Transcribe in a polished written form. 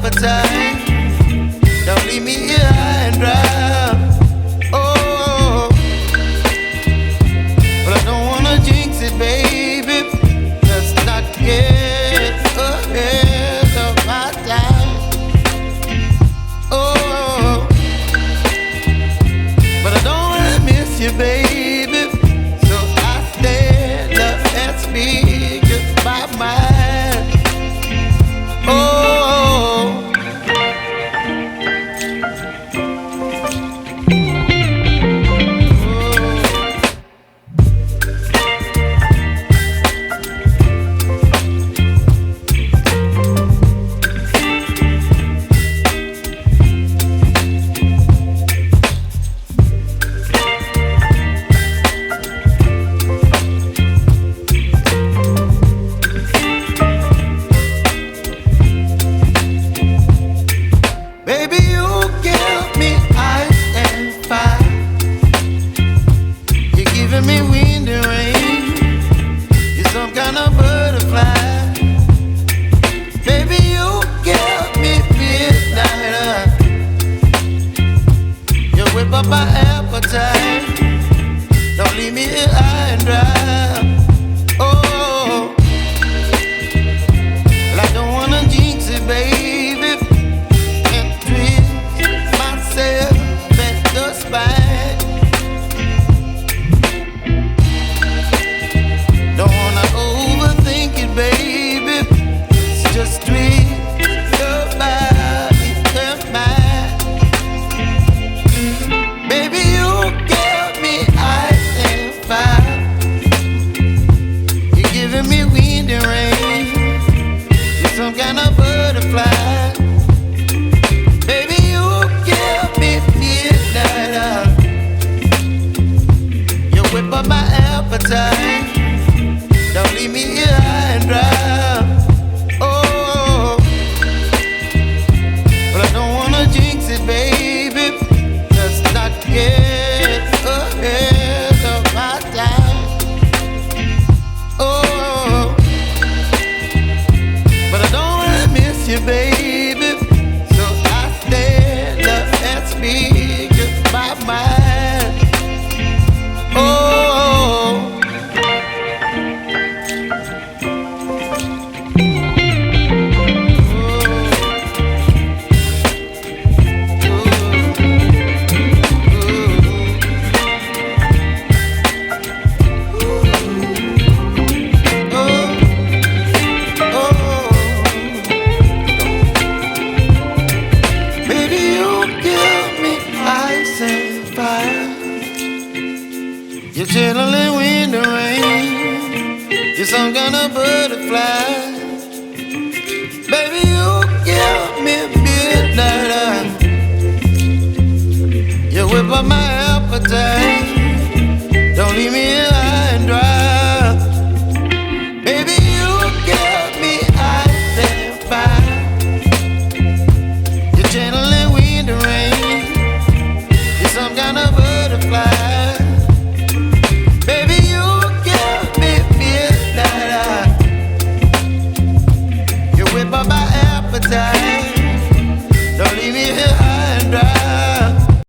appetite. Don't leave me here high and dry. Oh, but I don't wanna jinx it, baby. Let's not get ahead of my time. Oh, but I don't wanna miss you, baby. So I stand up and speak my mind. Oh, baby, you give me ice and fire. You're giving me wind and rain. You're some kind of butterfly. Baby, you give me midnight. You whip up my appetite. Don't leave me here high and dry. Oh, well, I don't wanna jinx it, baby, and twist myself at the spine. Don't wanna overthink it, baby. It's just twist your body and mine. Baby, you give me ice and fire. You're giving me wind and rain. You're some kind of butterfly. Baby, you give me midnight. You whip up my appetite. Don't leave me here high and dry. Oh, but I don't wanna jinx it, baby. Let's not get ahead of my time. Oh, but I don't wanna miss you, baby. So I stand up and speak my mind. Oh, baby, you give me ice and fire. You're channeling wind and rain. You're some kind of butterfly. Baby, you give me midnight. You whip up my appetite. Don't leave me here high and dry. Baby, you give me ice and fire. You're channeling wind and rain. You're some kind of butterfly. Baby, you give me midnight. You whip up my appetite. Don't leave me here